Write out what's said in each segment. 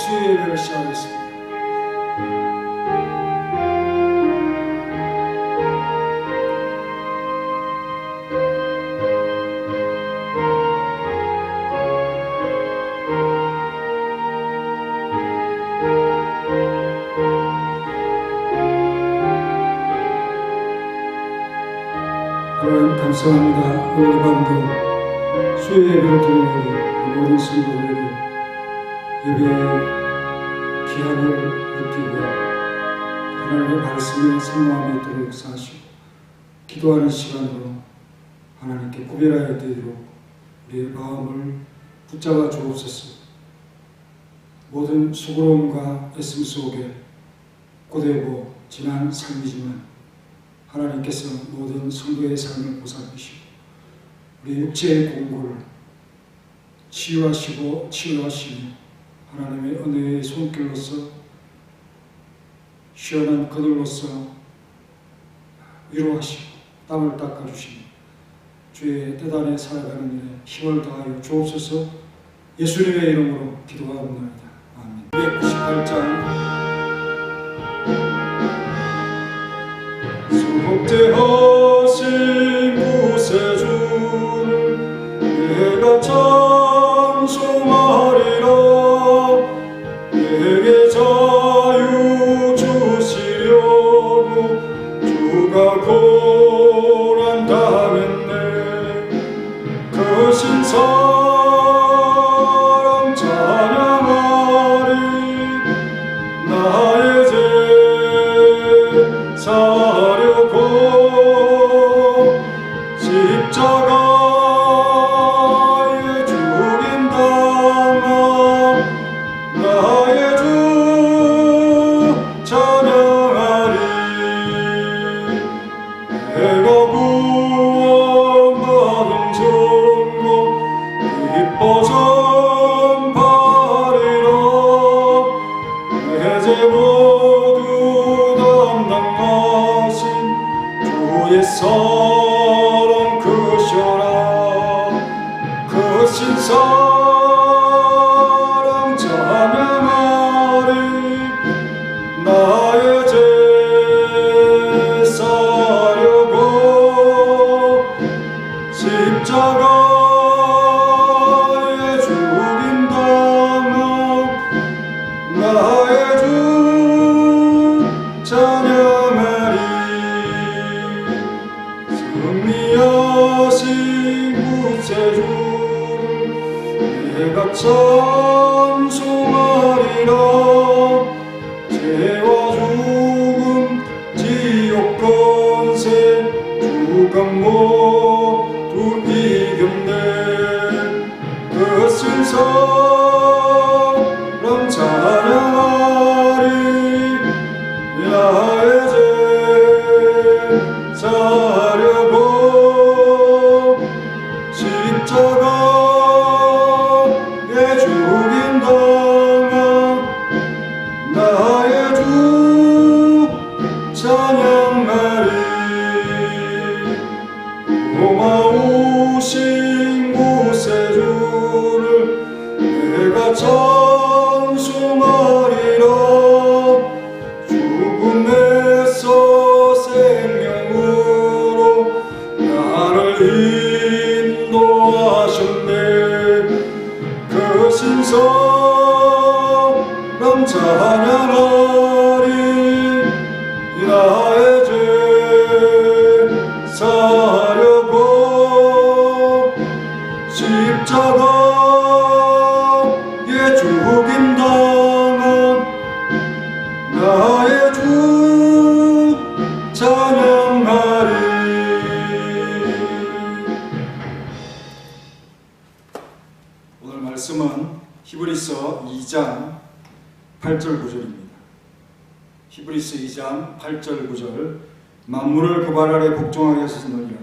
수요 예배를 시작하겠습니다. 하나님 감사합니다. 오늘 밤도 수요 예배를 드리는 모든 성도들에게 예배의 기한을 느끼고 하나님의 말씀에 성령함이 있도록 역사하시고 기도하는 시간으로 하나님께 구별하여 드리도록 우리의 마음을 붙잡아 주옵소서. 모든 수고로움과 애씀 속에 고되고 지난 삶이지만 하나님께서 모든 성도의 삶을 보살피시고 우리 육체의 공고를 치유하시고 치유하시며 하나님의 은혜의 손길로서 시원한 그늘로서 위로하시고 땀을 닦아주시며 주의 뜻 안에 살아가는 일에 힘을 다하여 주옵소서. 예수님의 이름으로 기도하옵나이다. 아멘. 298장 복대하신 구세주를 내가 찬송하리라. 내게 자유 주시려고 주가 고난 당했네. 그 신사랑 찬양하리. 나의 죄 사려고 십자가에 죽임 당한 나의 주 찬양하리. 내가 구원받은 증거 기뻐 전파리라. 내 죄 모두 담당하신 주의 사랑 크셔라. 그 신사랑 찬양하리. 나의 죄 사려고 십자가에 죽임 당한 나의 주 찬양하리. 승리하신 구세주를 내가 찬송하리라. 죄와 죽음 지옥 권세 주가 모두 이겼네. 그 신사랑 찬양하리. 나의 죄 사려고 십자가에 죽임 당한 나의 주 찬양하리. 고마우신 구세주를 내가 찬송하리라. 죽음에서 생명으로 나를 인도하셨네. 그 신사랑 찬양하리. 나의 죄 사려고 십자가에 죽임 당한 나의 주 찬양하리. 오늘 말씀은 히브리서 2장 8절 9절입니다. 히브리서 2장 8절 9절. 만물을 그 발 아래 복종하게 하셨느니라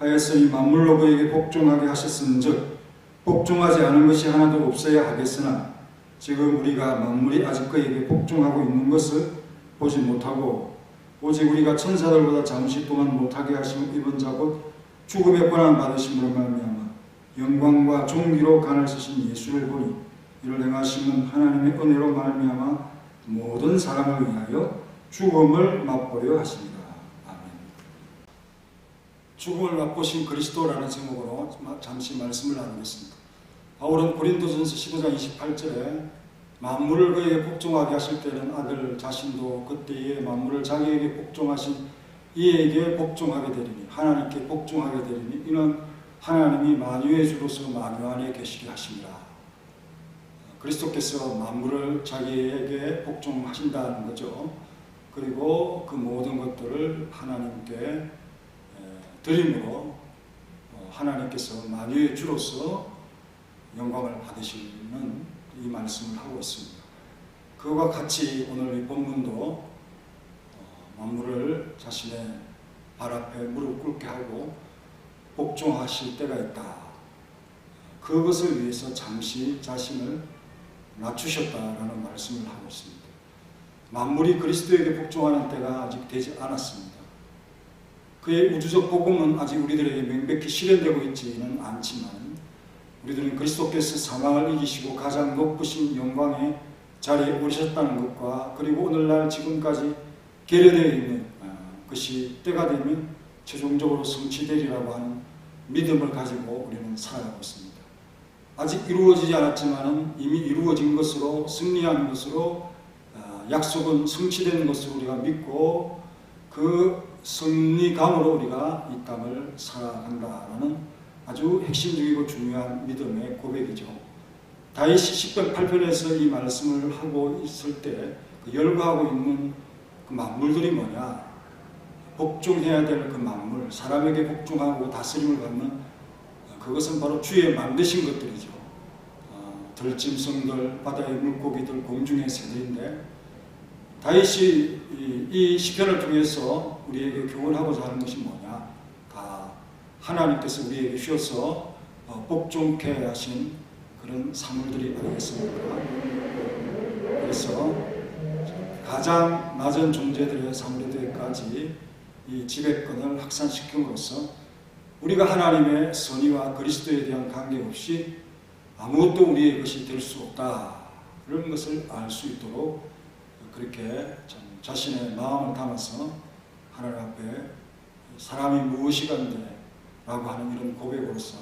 하였으니 만물로 그에게 복종하게 하셨은즉 복종하지 않은 것이 하나도 없어야 하겠으나 지금 우리가 만물이 아직 그에게 복종하고 있는 것을 보지 못하고 오직 우리가 천사들보다 잠시 동안 못하게 하심을 입은 자 곧 죽음의 고난 받으심으로 말미암아 영광과 존귀로 간을 쓰신 예수를 보니 이를 행하시는 하나님의 은혜로 말미암아 모든 사람을 위하여 죽음을 맛보려 하십니다. 아멘. 죽음을 맛보신 그리스도라는 제목으로 잠시 말씀을 나누겠습니다. 바울은 고린도전서 15장 28절에 만물을 그에게 복종하게 하실 때는 아들 자신도 그때에 만물을 자기에게 복종하신 이에게 복종하게 되리니 하나님께 복종하게 되리니 이는 하나님이 만유의 주로서 만유 안에 계시게 하십니다. 그리스도께서 만물을 자기에게 복종하신다는 거죠. 그리고 그 모든 것들을 하나님께 드림으로 하나님께서 만유의 주로서 영광을 받으시는 이 말씀을 하고 있습니다. 그와 같이 오늘 이 본문도 만물을 자신의 발 앞에 무릎 꿇게 하고 복종하실 때가 있다. 그것을 위해서 잠시 자신을 낮추셨다라는 말씀을 하고 있습니다. 만물이 그리스도에게 복종하는 때가 아직 되지 않았습니다. 그의 우주적 복음은 아직 우리들에게 명백히 실현되고 있지는 않지만 우리들은 그리스도께서 사망을 이기시고 가장 높으신 영광의 자리에 오르셨다는 것과 그리고 오늘날 지금까지 계류되어 있는 것이 때가 되면 최종적으로 성취되리라고 하는 믿음을 가지고 우리는 살아가고 있습니다. 아직 이루어지지 않았지만 이미 이루어진 것으로 승리한 것으로 약속은 성취되는 것으로 우리가 믿고 그 승리감으로 우리가 이 땅을 살아간다라는 아주 핵심적이고 중요한 믿음의 고백이죠. 다윗이 시편 8편에서 이 말씀을 하고 있을 때 그 열거하고 있는 그 만물들이 뭐냐? 복종해야 될 그 만물, 사람에게 복종하고 다스림을 받는 그것은 바로 주의 만드신 것들이죠. 들짐승들, 바다의 물고기들, 공중의 새들인데 다윗이 이 시편을 통해서 우리에게 교훈하고자 하는 것이 뭐냐? 다 하나님께서 우리에게 주셔서 복종케 하신 그런 사물들이 아니겠습니까? 그래서 가장 낮은 존재들의 사물들까지 이 지배권을 확산시킴으로써 우리가 하나님의 선의와 그리스도에 대한 관계없이 아무것도 우리의 것이 될 수 없다. 이런 것을 알 수 있도록 그렇게 자신의 마음을 담아서 하나님 앞에 사람이 무엇이간데 라고 하는 이런 고백으로서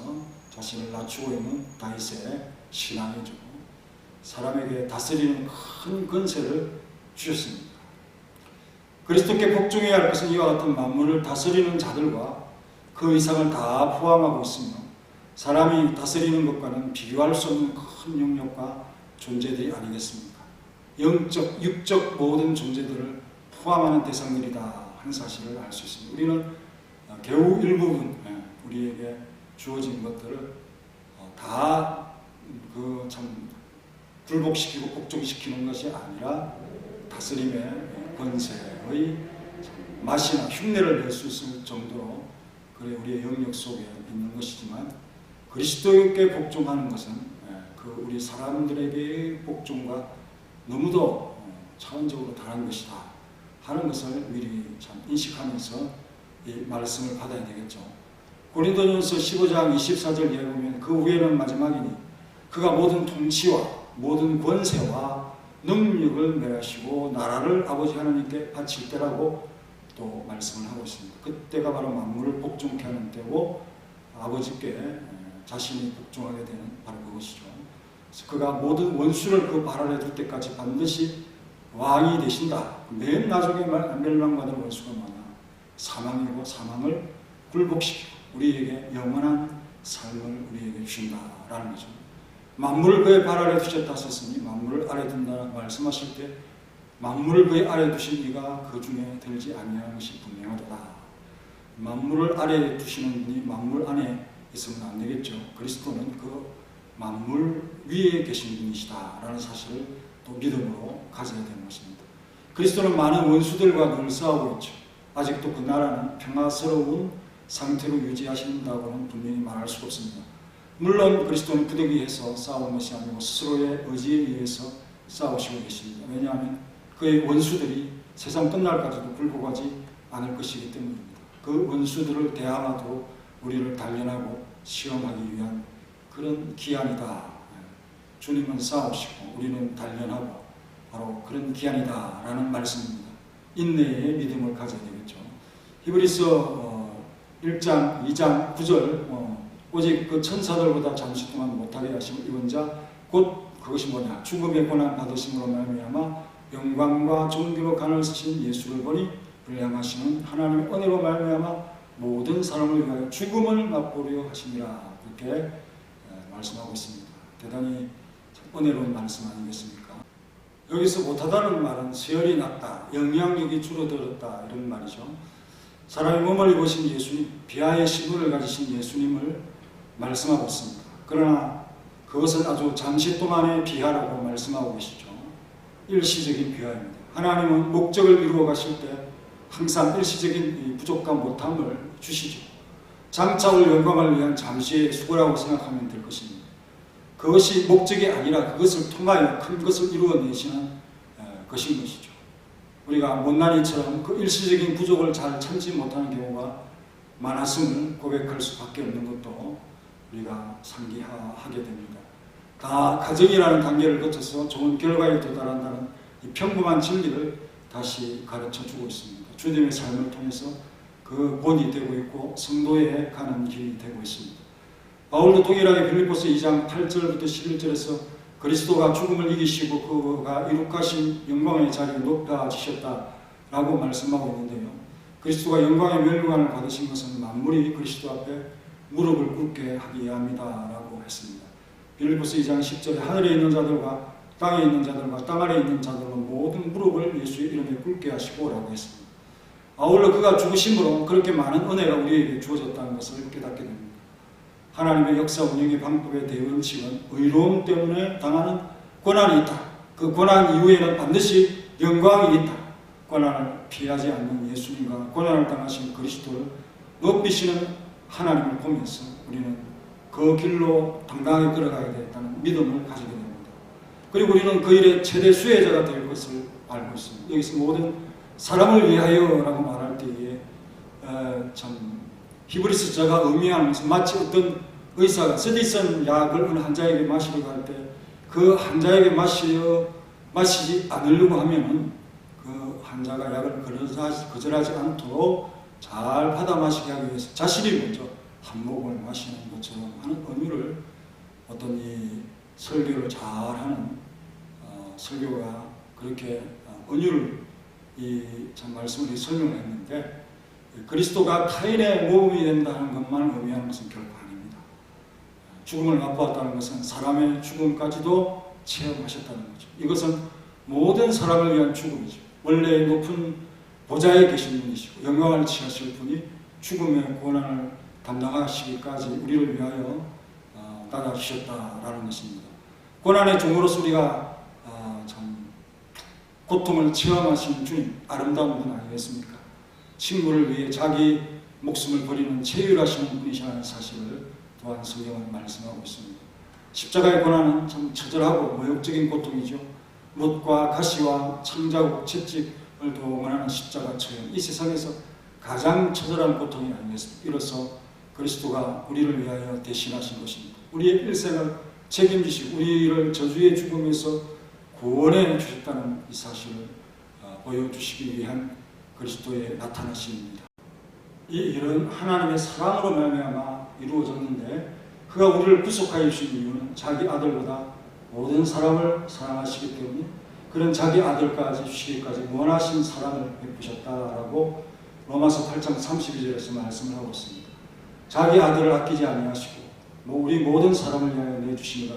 자신을 낮추고 있는 다윗의 신앙이죠. 사람에게 다스리는 큰 권세를 주셨습니다. 그리스도께 복종해야 할 것은 이와 같은 만물을 다스리는 자들과 그 이상을 다 포함하고 있으며 사람이 다스리는 것과는 비교할 수 없는 큰 영역과 존재들이 아니겠습니까? 영적, 육적 모든 존재들을 포함하는 대상들이다 하는 사실을 알 수 있습니다. 우리는 겨우 일부분 우리에게 주어진 것들을 다 그 참 굴복시키고 복종시키는 것이 아니라 다스림의 권세의 맛이나 흉내를 낼 수 있을 정도로 그래 우리의 영역 속에 있는 것이지만 그리스도께 복종하는 것은 그 우리 사람들에게의 복종과 너무도 차원적으로 다른 것이다 하는 것을 미리 참 인식하면서 이 말씀을 받아야 되겠죠. 고린도전서 15장 24절 이하에 보면 그 후에는 마지막이니 그가 모든 통치와 모든 권세와 능력을 멸하시고 나라를 아버지 하나님께 바칠 때라고 또 말씀을 하고 있습니다. 그때가 바로 만물을 복종케 하는 때고 아버지께 자신이 복종하게 되는 바로 그것이죠. 그래서 그가 모든 원수를 그 발 아래 둘 때까지 반드시 왕이 되신다. 맨 나중에 멸망받을 원수가 뭐냐? 사망이고 사망을 굴복시키고 우리에게 영원한 삶을 우리에게 주신다라는 거죠. 만물을 그의 발 아래 두셨다 하셨으니 만물을 아래 둔다 말씀하실 때 만물을 그의 아래 두신 이가 그 중에 들지 아니하는 것이 분명하다. 만물을 아래 두시는 분이 만물 안에 있으면 안 되겠죠. 그리스도는 그 만물 위에 계신 분이시다라는 사실을 또 믿음으로 가져야 되는 것입니다. 그리스도는 많은 원수들과 늘 싸우고 있죠. 아직도 그 나라는 평화스러운 상태로 유지하신다고는 분명히 말할 수 없습니다. 물론 그리스도는 부득이해서 싸우는 것이 아니고 스스로의 의지에 의해서 싸우시고 계십니다. 왜냐하면 그의 원수들이 세상 끝날까지도 굴복하지 않을 것이기 때문입니다. 그 원수들을 대항하도록 우리를 단련하고 시험하기 위한 그런 기한이다. 주님은 싸우시고 우리는 단련하고 바로 그런 기한이다라는 말씀입니다. 인내의 믿음을 가져야 되겠죠. 히브리서 1장 2장 9절 오직 그 천사들보다 잠시 동안 못하게 하신 이번 자 곧 그것이 뭐냐 죽음의 고난 받으심으로 말미암아 영광과 존귀로 간을 쓰신 예수를 보니 불량하시는 하나님의 은혜로 말미암아 모든 사람을 위하여 죽음을 맛보려 하시니라 그렇게 말씀하고 있습니다. 대단히 은혜로운 말씀 아니겠습니까? 여기서 못하다는 말은 세열이 낮다, 영향력이 줄어들었다 이런 말이죠. 사람의 몸을 입으신 예수님, 비하의 신분을 가지신 예수님을 말씀하고 있습니다. 그러나 그것은 아주 잠시 동안의 비하라고 말씀하고 계시죠. 일시적인 비하입니다. 하나님은 목적을 이루어 가실 때 항상 일시적인 부족감 못함을 주시죠. 장차 올 영광을 위한 잠시의 수고라고 생각하면 될 것입니다. 그것이 목적이 아니라 그것을 통하여 큰 것을 이루어내시는 것인 것이죠. 우리가 못난이처럼 그 일시적인 부족을 잘 참지 못하는 경우가 많았음을 고백할 수밖에 없는 것도 우리가 상기하게 됩니다. 다 가정이라는 단계를 거쳐서 좋은 결과에 도달한다는 이 평범한 진리를 다시 가르쳐주고 있습니다. 주님의 삶을 통해서 그 본이 되고 있고 성도에 가는 길이 되고 있습니다. 바울도 동일하게 빌립보서 2장 8절부터 11절에서 그리스도가 죽음을 이기시고 그가 이룩하신 영광의 자리에 높아지셨다라고 말씀하고 있는데요. 그리스도가 영광의 멸관을 받으신 것은 만물이 그리스도 앞에 무릎을 꿇게 하기 위함이다라고 했습니다. 빌립보서 2장 10절에 하늘에 있는 자들과 땅에 있는 자들과 땅 아래에 있는 자들과 모든 무릎을 예수의 이름에 꿇게 하시고 라고 했습니다. 아울러 그가 죽으심으로 그렇게 많은 은혜가 우리에게 주어졌다는 것을 깨닫게 됩니다. 하나님의 역사 운영의 방법의 대원칙은 의로움 때문에 당하는 고난이 있다. 그 고난 이후에는 반드시 영광이 있다. 고난을 피하지 않는 예수님과 고난을 당하신 그리스도를 높이시는 하나님을 보면서 우리는 그 길로 당당하게 걸어가야 되겠다는 믿음을 가지게 됩니다. 그리고 우리는 그 일의 최대 수혜자가 될 것을 알고 있습니다. 여기서 모든 사람을 위하여라고 말할 때에 참 히브리서자가 의미하는 것은 마치 어떤 의사가 쓰디쓴 약을 어느 환자에게 마시러 갈 때 그 환자에게 마시지 않으려고 하면은 그 환자가 약을 거절하지 않도록 잘 받아 마시게 하기 위해서 자신이 먼저 한 모금을 마시는 것처럼 하는 의미를 어떤 이 설교를 잘하는 설교가 그렇게 은유를 참 말씀을 설명을 했는데 그리스도가 타인의 모범이 된다는 것만 의미하는 것은 결코 아닙니다. 죽음을 맛보았다는 것은 사람의 죽음까지도 체험하셨다는 거죠. 이것은 모든 사람을 위한 죽음이죠. 원래 높은 보좌에 계신 분이시고 영광을 취하실 분이 죽음의 고난을 담당하시기까지 우리를 위하여 따라주셨다라는 것입니다. 고난의 종으로서 우리가 참 고통을 체험하신 주님, 아름다운 분 아니겠습니까? 친구를 위해 자기 목숨을 버리는 체휼하시는 분이시라는 사실을 또한 성경은 말씀하고 있습니다. 십자가의 고난은 참 처절하고 모욕적인 고통이죠. 못과 가시와 창자국, 채찍을 동원하는 십자가 처형, 이 세상에서 가장 처절한 고통이 아니겠습니까? 이로써 그리스도가 우리를 위하여 대신하신 것입니다. 우리의 일생을 책임지시고 우리를 저주의 죽음에서 구원해 주셨다는 이 사실을 보여주시기 위한 그리스도의 나타나심입니다. 이 일은 하나님의 사랑으로 말미암아 이루어졌는데 그가 우리를 구속하여 주신 이유는 자기 아들보다 모든 사람을 사랑하시기 때문에 그런 자기 아들까지 주시기까지 원하신 사랑을 베푸셨다라고 로마서 8장 32절에서 말씀을 하고 있습니다. 자기 아들을 아끼지 아니하시고 우리 모든 사람을 위하여 내주시니라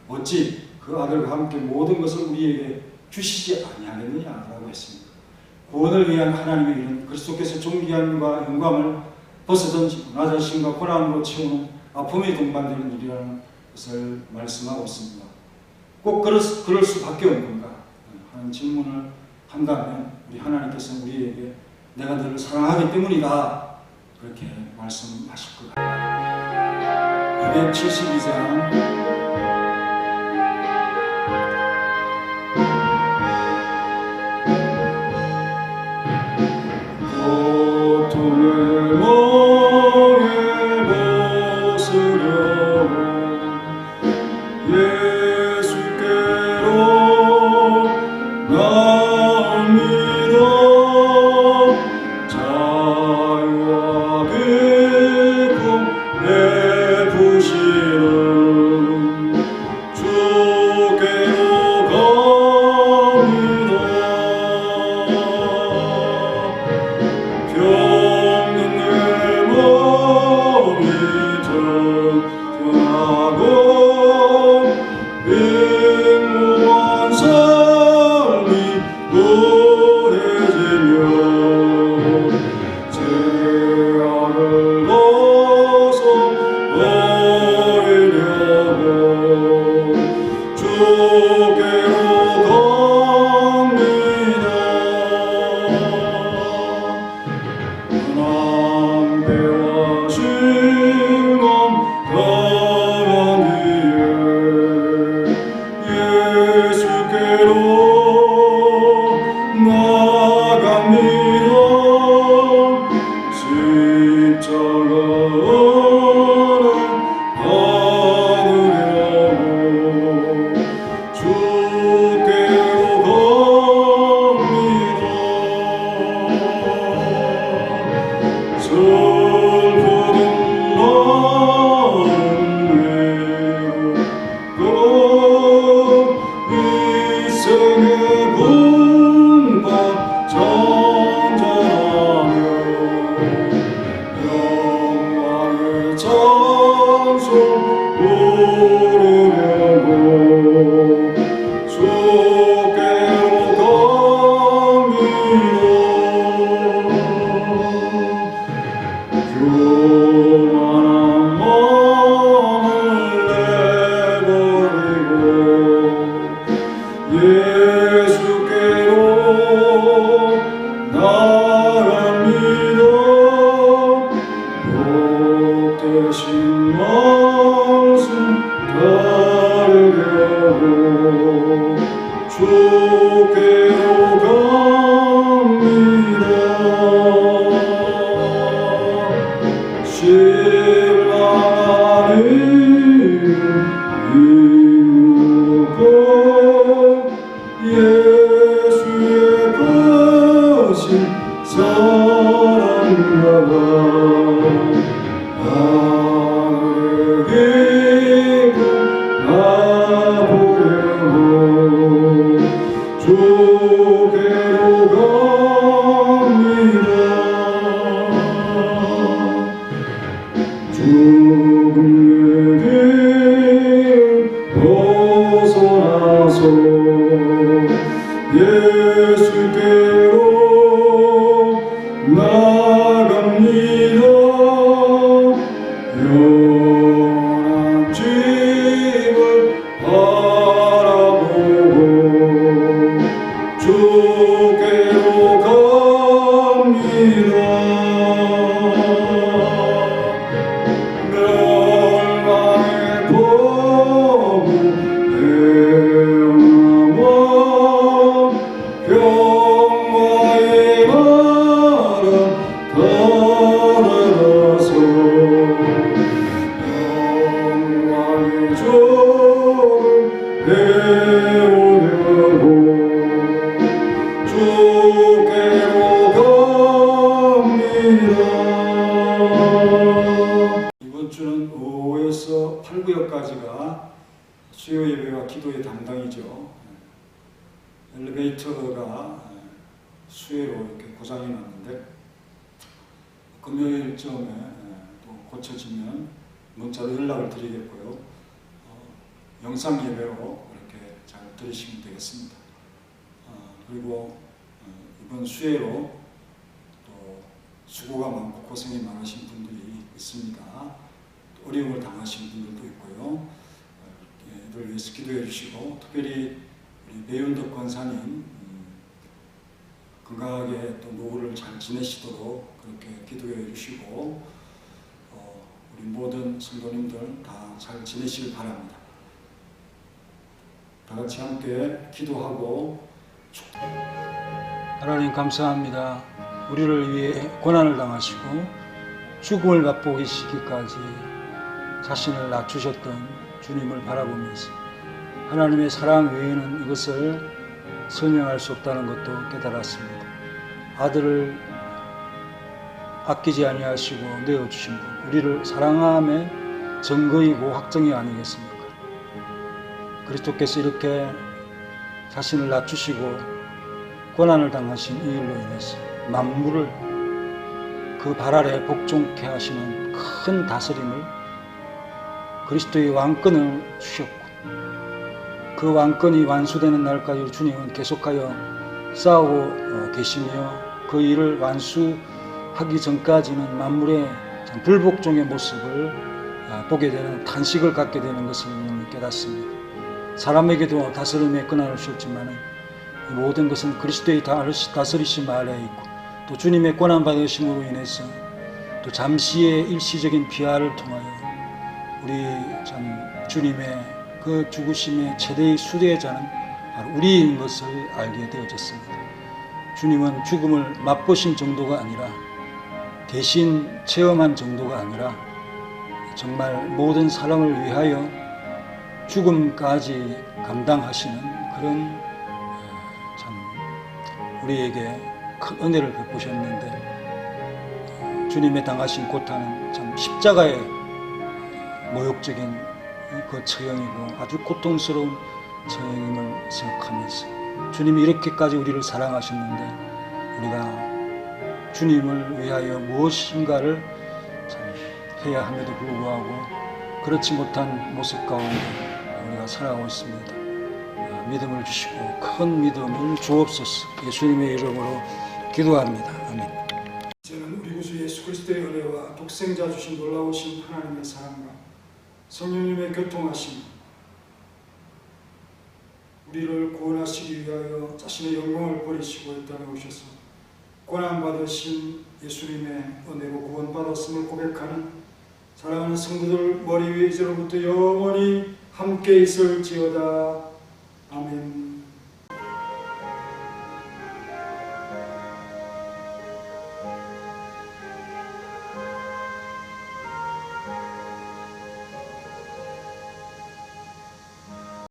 어찌 그 아들과 함께 모든 것을 우리에게 주시지 아니하겠느냐라고 했습니다. 구원을 위한 하나님의 일은 그리스도께서 존귀함과 영광을 벗어던지고 나 자신과 고난으로 채우는 아픔이 동반되는 일이라는 것을 말씀하고 있습니다. 꼭 그럴 수밖에 없는 건가 하는 질문을 한다면 우리 하나님께서는 우리에게 내가 너를 사랑하기 때문이다 그렇게 말씀하실 것 같아요. 272장 예수 나갑니다. 십자가 안으려고 주께로 갑니다. 슬프던 마음 메고 이 생의 분바 전전하며 영광의 찬송 부르려고 주께로 갑니다. 교만한 마음을 내버리고 예수께로 나갑니다. 복 되신 말씀 따르려고 주께로 갑니다. 신랑아는 이루고 예수의 거신 사랑나가 하늘의 깊은 가보려고 주께로 갑니다. 죽음의 길 벗어나서 예수께로 나갑니다. 영원한 집을 바라보고 주께로 갑니다. 멸망의 포구 대영암 평화의 나라 따라서 영광의 조를 배우려고 주께로 갑니다. 이번 주는 5에서 8구역까지가 수요 예배와 기도의 담당이죠. 엘리베이터가 수요로 이렇게 고장이 났는데 금요일쯤에 또 고쳐지면 문자로 연락을 드리겠고요. 영상 예배로 이렇게 잘 들으시면 되겠습니다. 그리고 이번 수요로 또 수고가 많고 고생이 많으신 분들이 있습니다. 또 어려움을 당하신 분들도 있고요. 이들 위해서 기도해 주시고, 특별히 우리 매윤덕 권사님 건강하게 또 노후를 잘 지내시도록 그렇게 기도해 주시고, 우리 모든 성도님들 다 잘 지내시길 바랍니다. 다 같이 함께 기도하고 하나님 감사합니다. 우리를 위해 고난을 당하시고 죽음을 맛보시기까지 자신을 낮추셨던 주님을 바라보면서 하나님의 사랑 외에는 이것을 설명할 수 없다는 것도 깨달았습니다. 아들을 아끼지 아니하시고 내어주신 분, 우리를 사랑함의 증거이고 확정이 아니겠습니까? 그리스도께서 이렇게 자신을 낮추시고 고난을 당하신 이 일로 인해서 만물을 그 발 아래 복종케 하시는 큰 다스림을, 그리스도의 왕권을 주셨고, 그 왕권이 완수되는 날까지 주님은 계속하여 싸우고 계시며, 그 일을 완수하기 전까지는 만물의 불복종의 모습을 보게 되는, 탄식을 갖게 되는 것을 깨닫습니다. 사람에게도 다스림의 권한을 주셨지만 이 모든 것은 그리스도의 다스리심 아래에 있고, 또 주님의 권한 받으심으로 인해서 또 잠시의 일시적인 비하를 통하여 우리 참 주님의 그 죽으심의 최대의 수혜자는 바로 우리인 것을 알게 되어졌습니다. 주님은 죽음을 맛보신 정도가 아니라 대신 체험한 정도가 아니라 정말 모든 사람을 위하여 죽음까지 감당하시는 그런 참 우리에게 큰 은혜를 베푸셨는데, 주님의 당하신 고난은 참 십자가의 모욕적인 그 처형이고 아주 고통스러운 처형임을 생각하면서, 주님이 이렇게까지 우리를 사랑하셨는데 우리가 주님을 위하여 무엇인가를 참 해야 함에도 불구하고 그렇지 못한 모습 가운데 우리가 살아가고 있습니다. 믿음을 주시고 큰 믿음을 주옵소서. 예수님의 이름으로 기도합니다. 아멘. 저는 우리 구주 예수 그리스도의 은혜와 독생자 주신 놀라우신 하나님의 사랑과 성령님의 교통하심, 우리를 구원하시기 위하여 자신의 영광을 버리시고 이 땅에 오셔서 고난받으신 예수님의 은혜로 구원받았음을 고백하는 사랑하는 성도들 머리 위에 이제로부터 영원히 함께 있을지어다.